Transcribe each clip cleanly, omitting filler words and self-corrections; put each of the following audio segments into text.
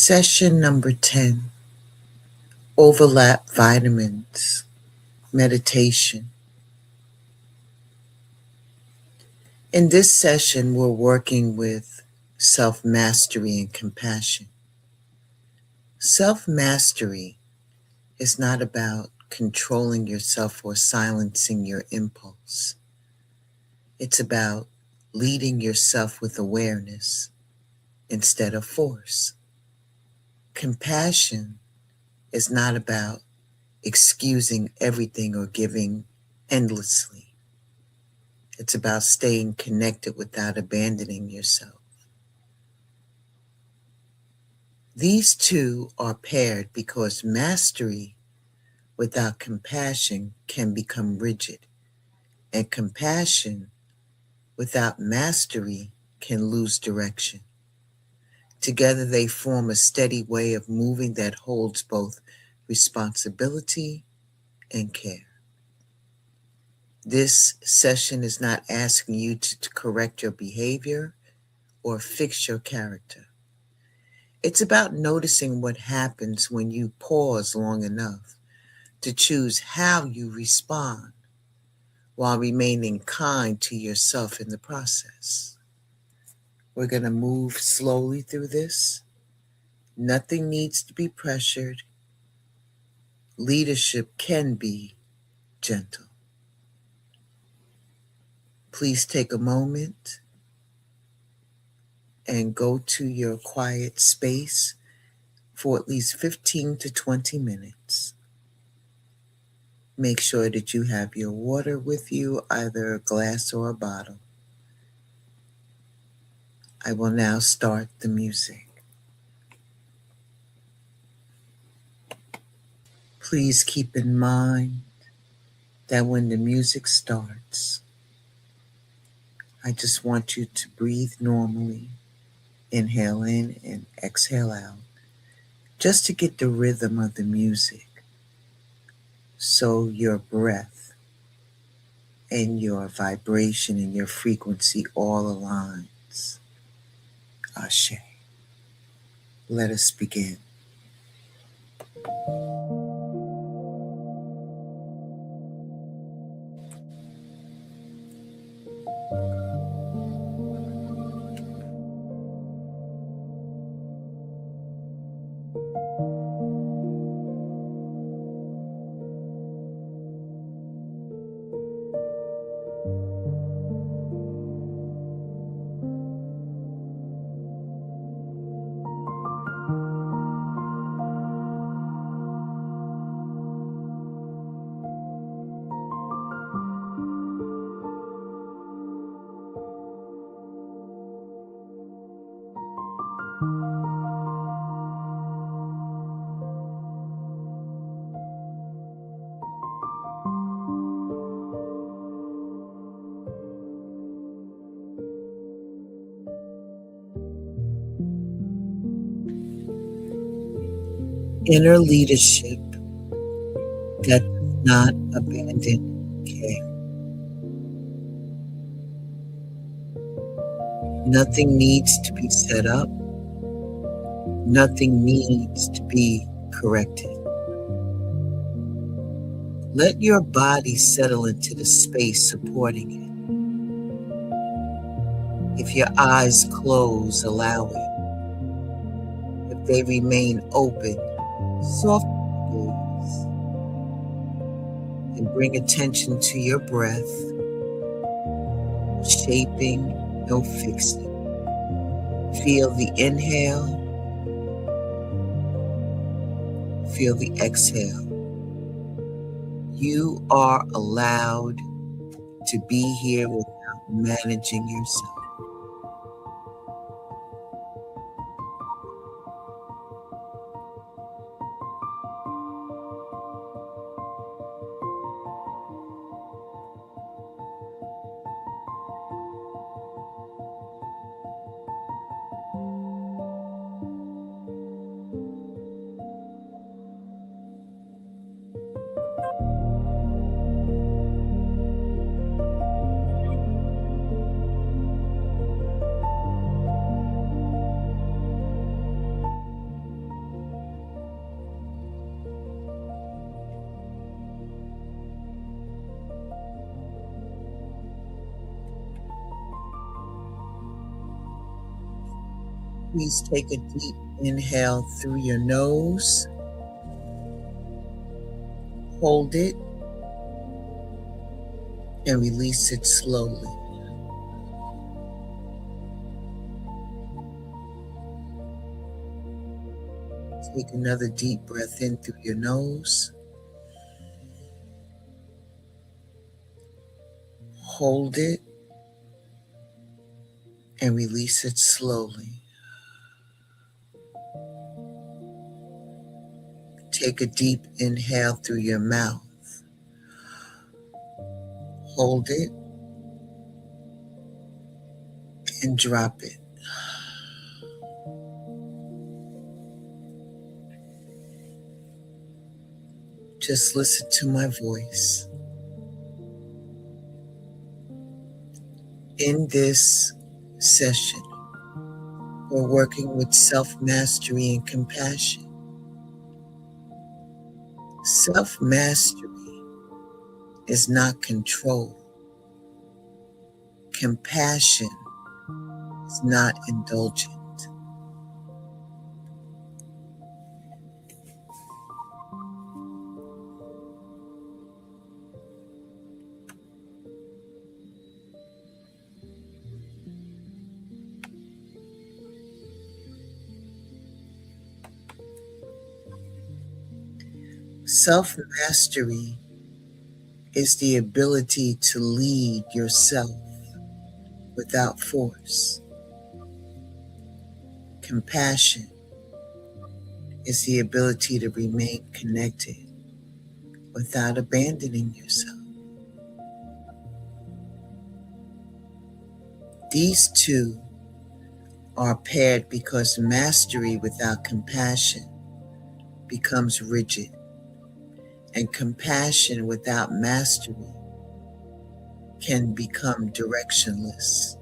Session number 10, Overlap Vitamins, Meditation. In this session, we're working with self-mastery and compassion. Self-mastery is not about controlling yourself or silencing your impulse. It's about leading yourself with awareness instead of force. Compassion is not about excusing everything or giving endlessly. It's about staying connected without abandoning yourself. These two are paired because mastery without compassion can become rigid, and compassion without mastery can lose direction. Together they form a steady way of moving that holds both responsibility and care. This session is not asking you to correct your behavior or fix your character. It's about noticing what happens when you pause long enough to choose how you respond while remaining kind to yourself in the process. We're going to move slowly through this. Nothing needs to be pressured. Leadership can be gentle. Please take a moment and go to your quiet space for at least 15 to 20 minutes. Make sure that you have your water with you, either a glass or a bottle. I will now start the music. Please keep in mind that when the music starts, I just want you to breathe normally, inhale in and exhale out, just to get the rhythm of the music so your breath and your vibration and your frequency all aligns. Ashe. Let us begin. Inner leadership that does not abandon care. Nothing needs to be set up. Nothing needs to be corrected. Let your body settle into the space supporting it. If your eyes close, allow it. If they remain open, soften your gaze and bring attention to your breath, shaping, no fixing. Feel the inhale, feel the exhale. You are allowed to be here without managing yourself. Please take a deep inhale through your nose. Hold it and release it slowly. Take another deep breath in through your nose. Hold it and release it slowly. Take a deep inhale through your mouth. Hold it and drop it. Just listen to my voice. In this session, we're working with self-mastery and compassion. Self-mastery is not control. Compassion is not indulgent. Self-mastery is the ability to lead yourself without force. Compassion is the ability to remain connected without abandoning yourself. These two are paired because mastery without compassion becomes rigid, and compassion without mastery can become directionless.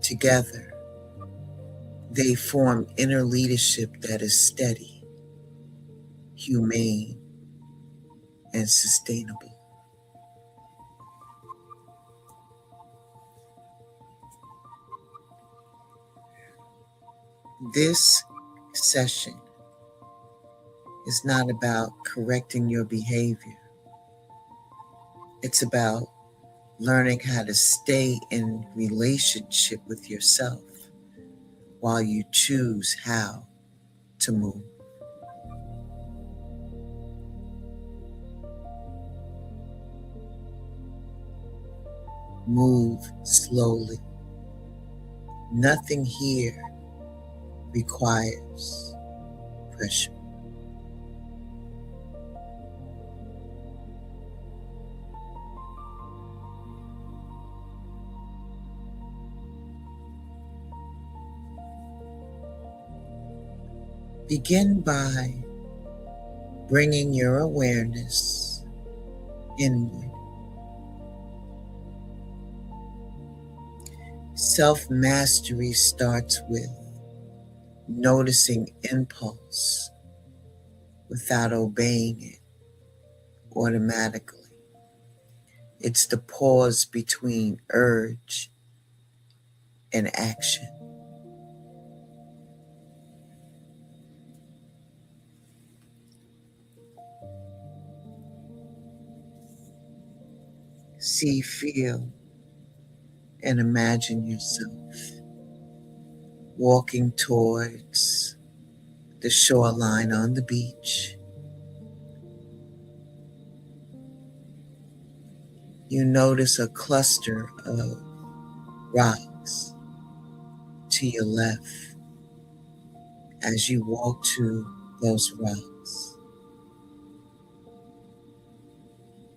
Together, they form inner leadership that is steady, humane, and sustainable. This session is not about correcting your behavior. It's about learning how to stay in relationship with yourself while you choose how to move. Move slowly. Nothing here requires pressure. Begin by bringing your awareness inward. Self-mastery starts with noticing impulse without obeying it automatically. It's the pause between urge and action. See, feel, and imagine yourself walking towards the shoreline on the beach. You notice a cluster of rocks to your left. As you walk to those rocks,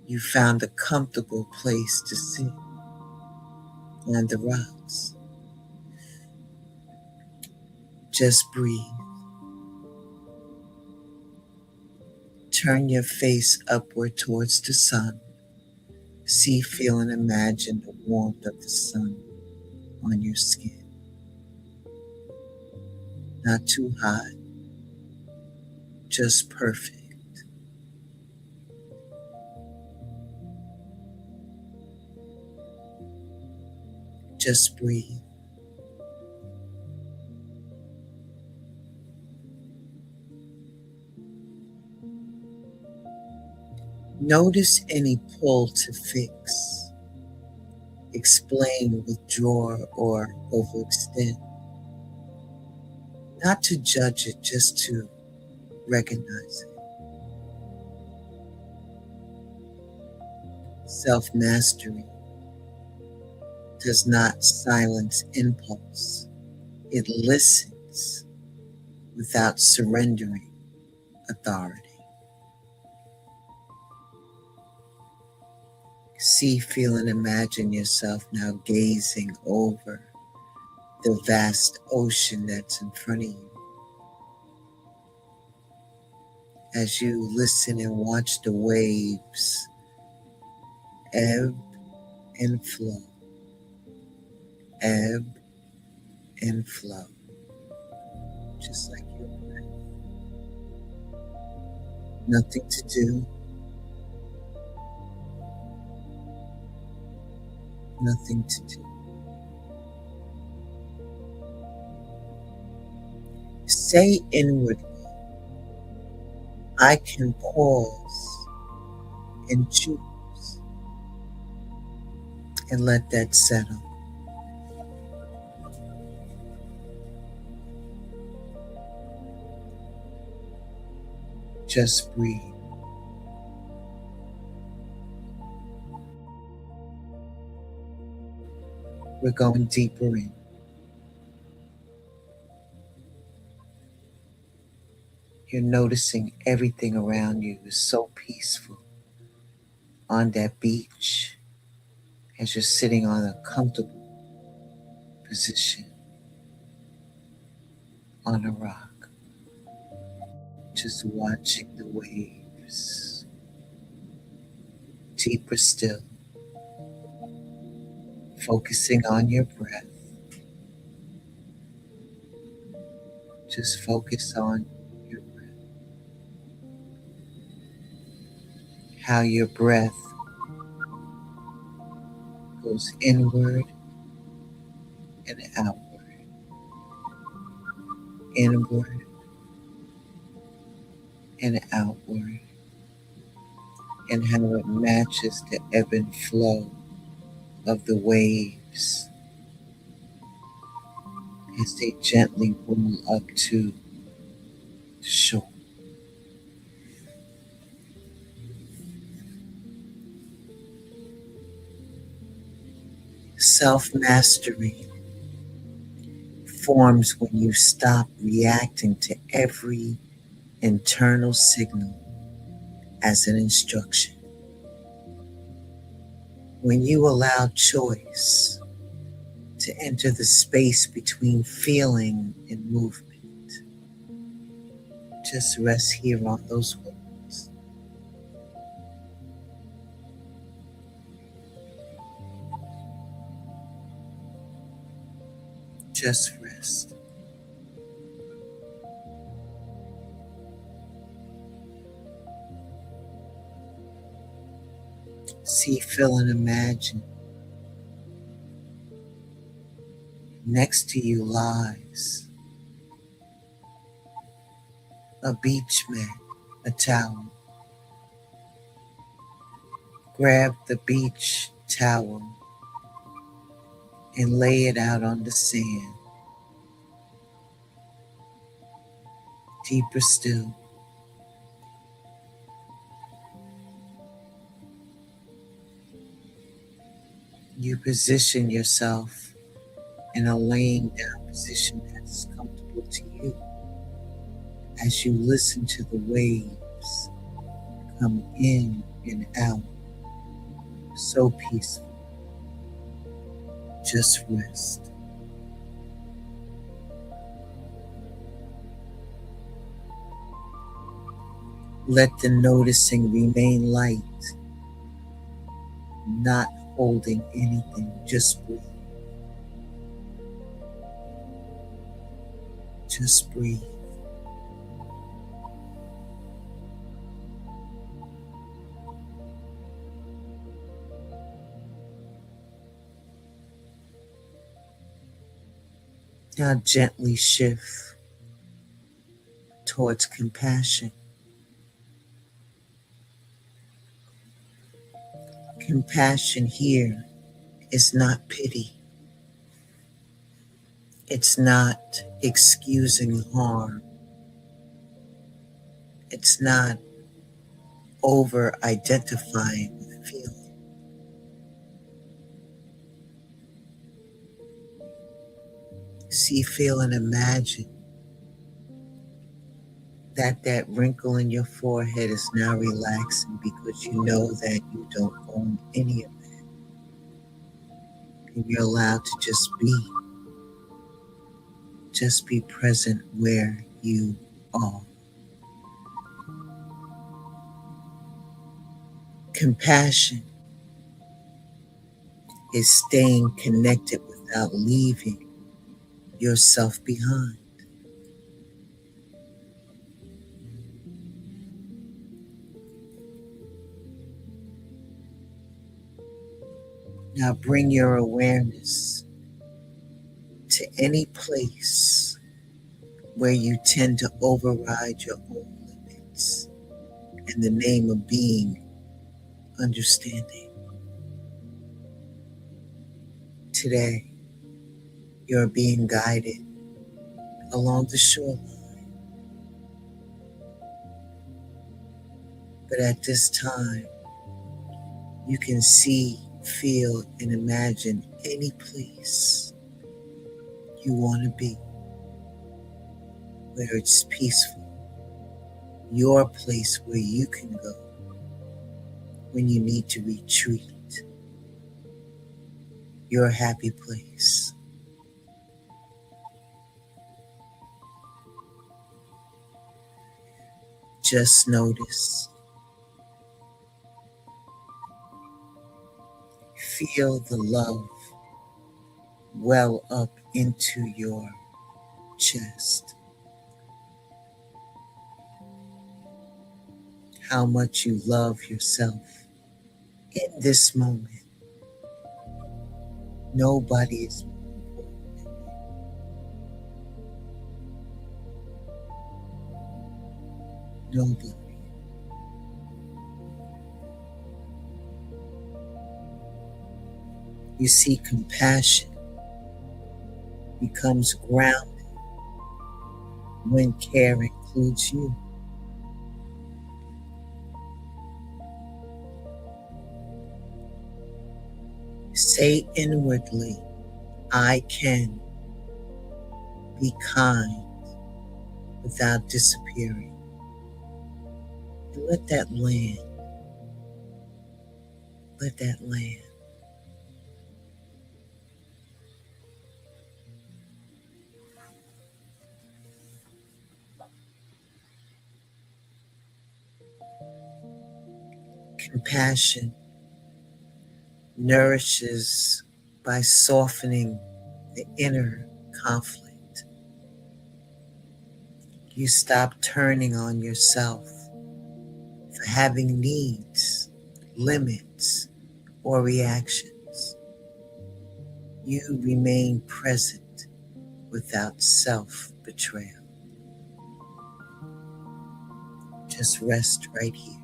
you found a comfortable place to sit on the rocks. Just breathe. Turn your face upward towards the sun. See, feel, and imagine the warmth of the sun on your skin. Not too hot, just perfect. Just breathe. Notice any pull to fix, explain, withdraw, or overextend. Not to judge it, just to recognize it. Self-mastery does not silence impulse. It listens without surrendering authority. See, feel, and imagine yourself now gazing over the vast ocean that's in front of you. As you listen and watch the waves ebb and flow, ebb and flow, just like your breath. Nothing to do, nothing to do. Say inwardly, I can pause and choose, and let that settle. Just breathe. We're going deeper in. You're noticing everything around you is so peaceful. On that beach, as you're sitting on a comfortable position on a rock, just watching the waves. Deeper still, focusing on your breath. Just focus on your breath. How your breath goes inward and outward, inward and outward, and how it matches the ebb and flow of the waves as they gently roll up to the shore. Self-mastery forms when you stop reacting to every internal signal as an instruction. When you allow choice to enter the space between feeling and movement. Just rest here on those words. Just rest. See, feel, and imagine next to you lies a beach mat, a towel. Grab the beach towel and lay it out on the sand. Deeper still. You position yourself in a laying down position that's comfortable to you as you listen to the waves come in and out. So peaceful. Just rest. Let the noticing remain light, not holding anything. Just breathe. Just breathe. Now gently shift towards compassion. Compassion here is not pity. It's not excusing harm. It's not over identifying with feeling. See, feel, and imagine that wrinkle in your forehead is now relaxing because you know that you don't own any of it. And you're allowed to just be present where you are. Compassion is staying connected without leaving yourself behind. Now bring your awareness to any place where you tend to override your own limits in the name of being understanding. Today, you're being guided along the shoreline, but at this time, you can see, feel, and imagine any place you want to be, where it's peaceful, your place where you can go when you need to retreat, your happy place. Just notice, feel the love well up into your chest. How much you love yourself in this moment. Nobody is more important than you. Nobody. You see, compassion becomes grounded when care includes you. Say inwardly, I can be kind without disappearing. And let that land. Let that land. Compassion nourishes by softening the inner conflict. You stop turning on yourself for having needs, limits, or reactions. You remain present without self-betrayal. Just rest right here.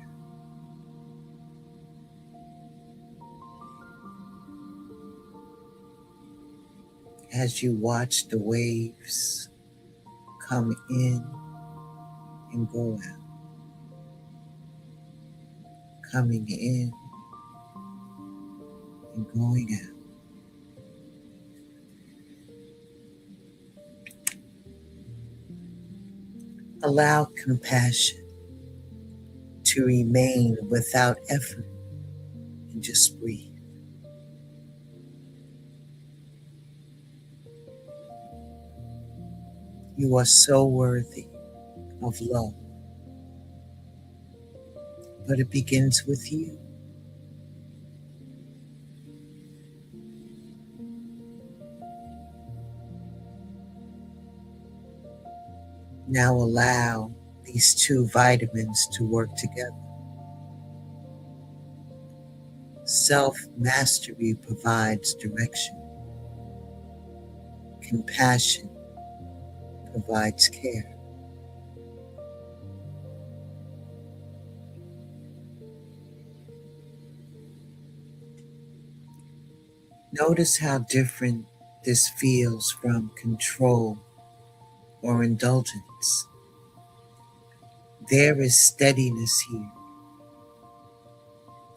As you watch the waves come in and go out, coming in and going out. Allow compassion to remain without effort and just breathe. You are so worthy of love, but it begins with you. Now allow these two vitamins to work together. Self-mastery provides direction. Compassion provides care. Notice how different this feels from control or indulgence. There is steadiness here.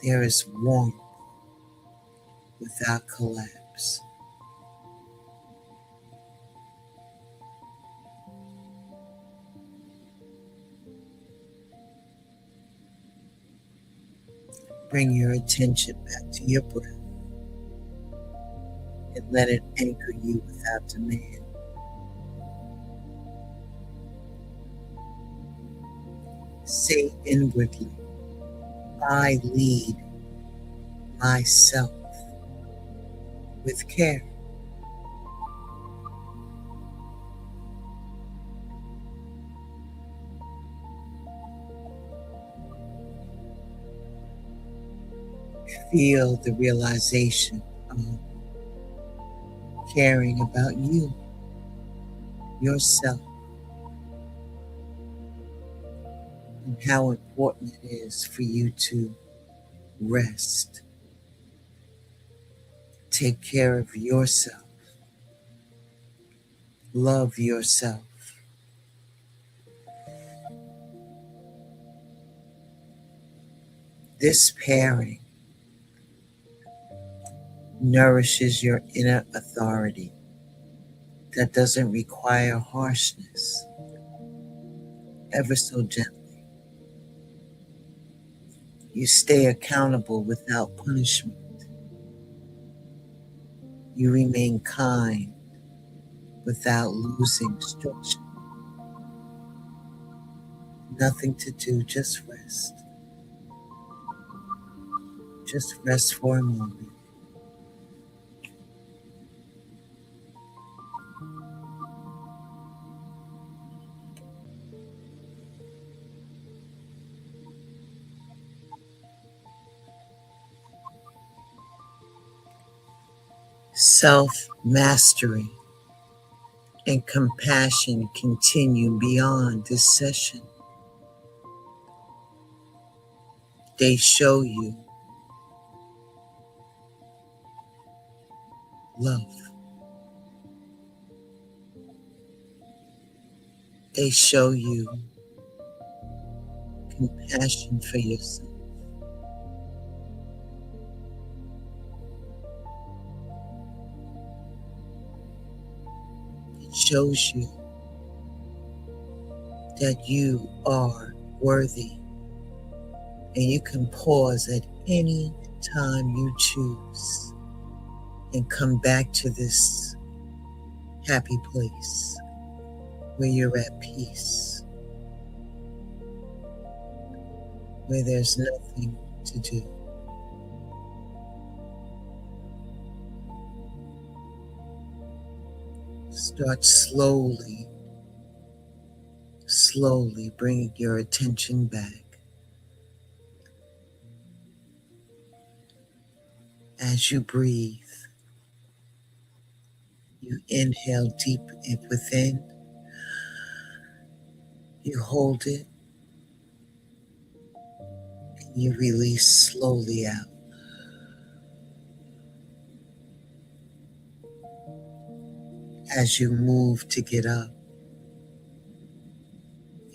There is warmth without collapse. Bring your attention back to your breath and let it anchor you without demand. Say inwardly, I lead myself with care. Feel the realization of caring about you, yourself, and how important it is for you to rest. Take care of yourself. Love yourself. This pairing nourishes your inner authority that doesn't require harshness, ever so gently. You stay accountable without punishment. You remain kind without losing structure. Nothing to do, just rest. Just rest for a moment. Self-mastery and compassion continue beyond this session. They show you love. They show you compassion for yourself. It shows you that you are worthy and you can pause at any time you choose and come back to this happy place where you're at peace, where there's nothing to do. Start slowly bringing your attention back. As you breathe, you inhale deep within, you hold it, and you release slowly out. As you move to get up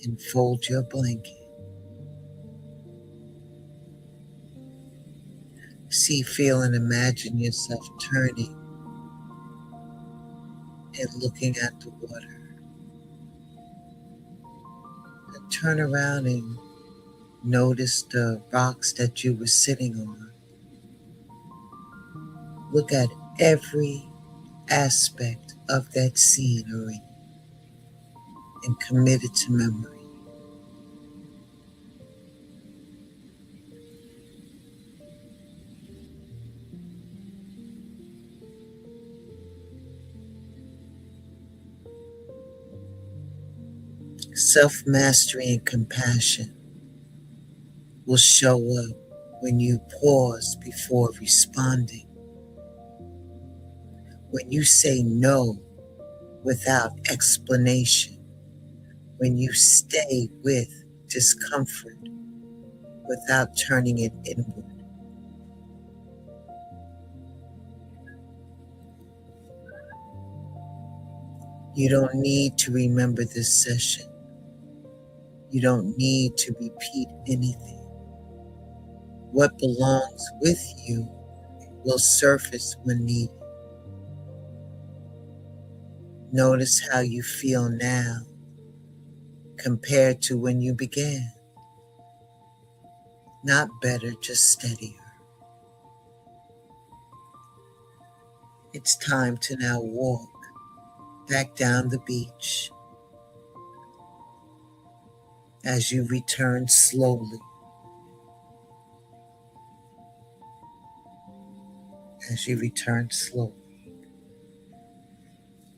and fold your blanket, see, feel, and imagine yourself turning and looking at the water. And turn around and notice the rocks that you were sitting on. Look at every aspect of that scenery and commit it to memory. Self-mastery and compassion will show up when you pause before responding, when you say no without explanation, when you stay with discomfort without turning it inward. You don't need to remember this session. You don't need to repeat anything. What belongs with you will surface when needed. Notice how you feel now compared to when you began. Not better, just steadier. It's time to now walk back down the beach. As you return slowly,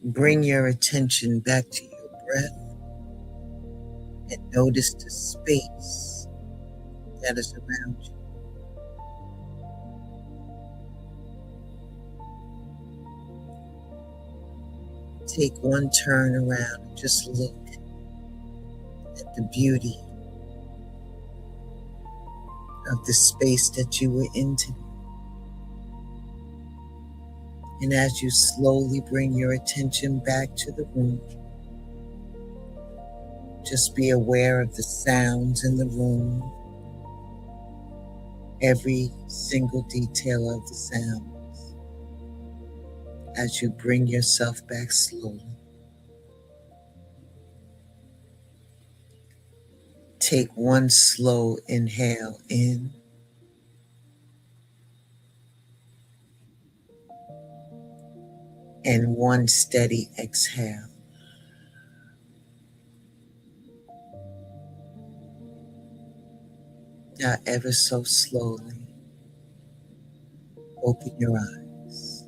bring your attention back to your breath and notice the space that is around you. Take one turn around and just look at the beauty of the space that you were in today. And as you slowly bring your attention back to the room, just be aware of the sounds in the room, every single detail of the sounds as you bring yourself back slowly. Take one slow inhale in and one steady exhale. Now, ever so slowly, open your eyes.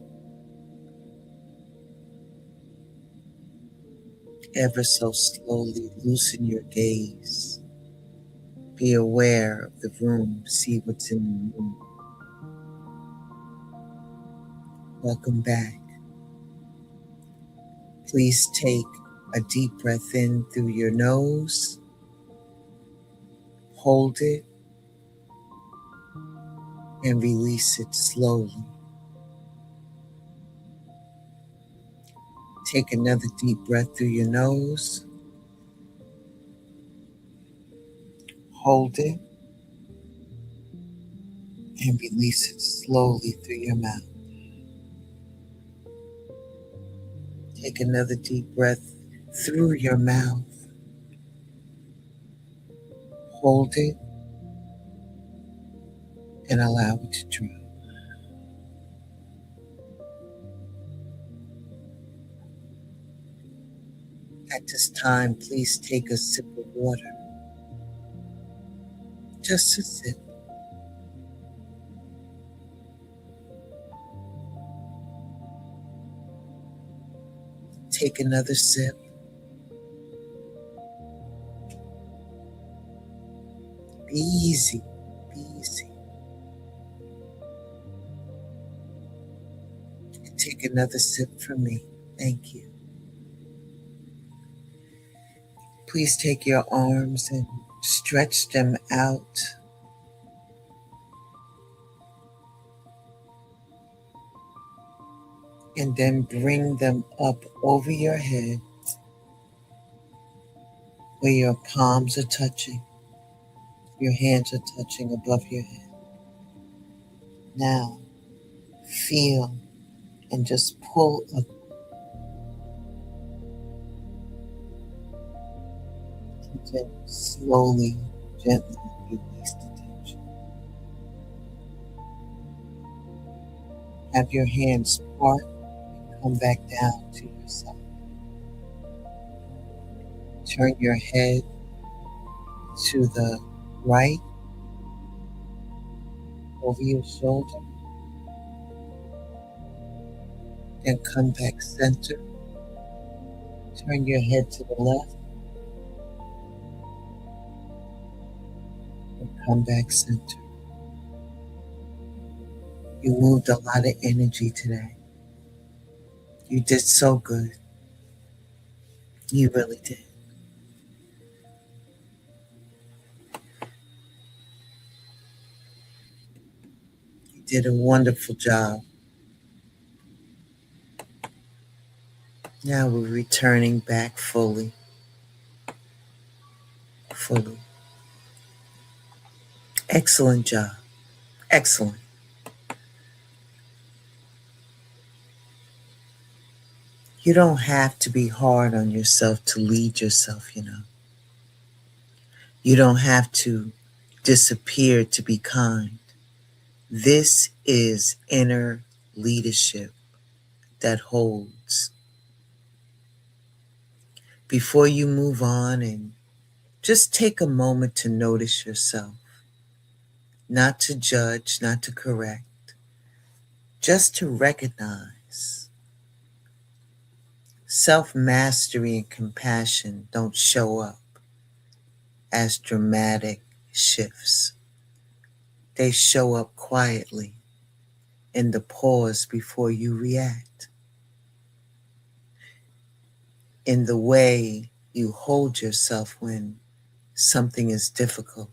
Ever so slowly, loosen your gaze. Be aware of the room. See what's in the room. Welcome back. Please take a deep breath in through your nose. Hold it and release it slowly. Take another deep breath through your nose. Hold it and release it slowly through your mouth. Take another deep breath through your mouth. Hold it and allow it to drop. At this time, please take a sip of water. Just a sip. Take another sip. Be easy. Be easy. And take another sip from me. Thank you. Please take your arms and stretch them out. And then bring them up over your head where your palms are touching. Your hands are touching above your head. Now, feel and just pull up. And then slowly, gently release the tension. Have your hands part and come back down to your side. Turn your head to the right over your shoulder. Then come back center. Turn your head to the left and come back center. You moved a lot of energy today. You did so good. You really did. You did a wonderful job. Now we're returning back fully, fully. Excellent job. Excellent. You don't have to be hard on yourself to lead yourself, you know. You don't have to disappear to be kind. This is inner leadership that holds. Before you move on, and just take a moment to notice yourself, not to judge, not to correct, just to recognize. Self-mastery and compassion don't show up as dramatic shifts. They show up quietly in the pause before you react, in the way you hold yourself when something is difficult,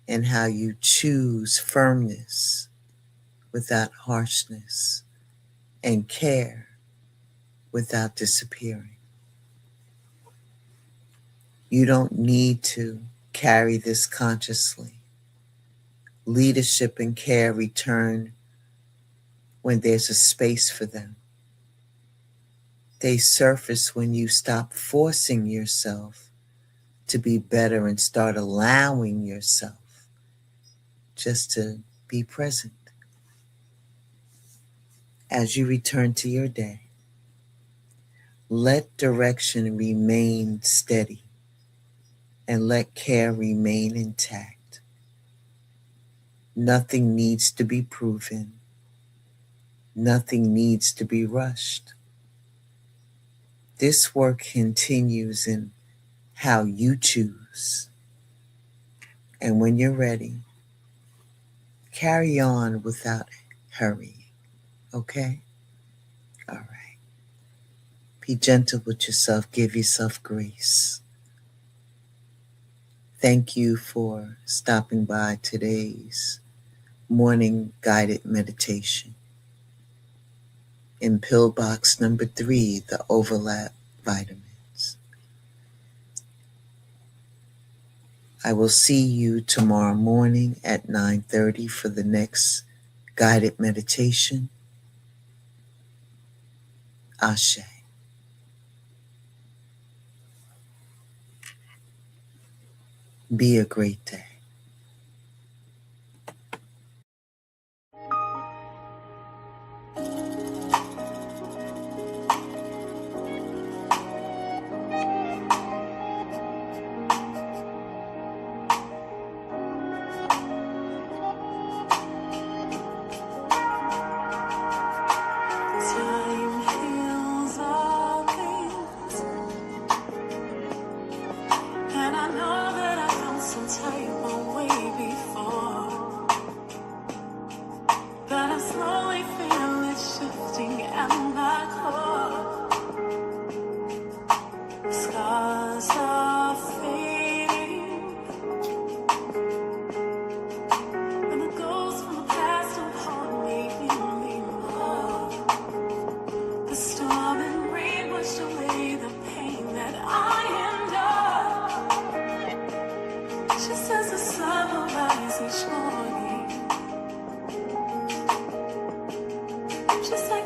and how you choose firmness without harshness and care without disappearing. You don't need to carry this consciously. Leadership and care return when there's a space for them. They surface when you stop forcing yourself to be better and start allowing yourself just to be present. As you return to your day, let direction remain steady and let care remain intact. Nothing needs to be proven. Nothing needs to be rushed. This work continues in how you choose. And when you're ready, carry on without hurrying. Okay? All right. Be gentle with yourself. Give yourself grace. Thank you for stopping by today's morning guided meditation. In pill box number 3, the overlap vitamins. I will see you tomorrow morning at 9:30 for the next guided meditation. Ashe. Be a great day. Time heals all things, and I know that I felt some type of way before, but I slowly feel it shifting at my core. Scars are fading, and the ghosts from the past don't haunt me anymore. The storm and rain washed away the pain that I endure. Just as the sun will rise each morning, just like